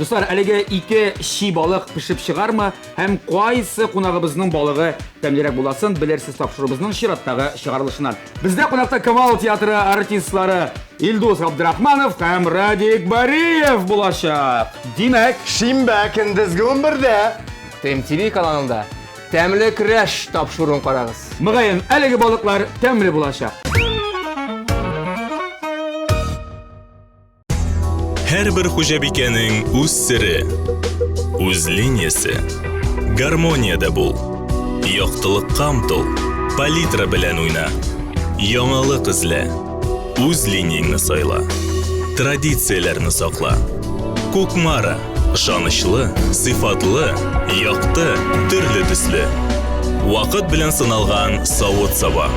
Достар, әлеге ике ши балык пешеп чыгармы, һәм кайсы кунагыбызның балыгы тәмлерәк буласын белерсез тапшырыбызның чираттагы чыгарылышыннан. Бездә кунакта Камал театры артистлары Илдус Абдрахманов һәм Радик Бариев булачак. Димәк, Шимбә көндезге 11-дә ТМТV каналында тәмле көрәш тапшыруын карагыз. мөгаен, әлеге балыклар тәмле булачак. Һәрбер хуҗабикәнең үз сире, үз линиясе. Гармонияда бул. Яктылыкка омтыл, палитра белән уйна. Яңалык эзлә, үз линияңне сайла. Традицияләрне сакла. Кукмара, ышанычлы, сыйфатлы, якты, төрле төсле. Вакыт белән сыналган савыт-саба.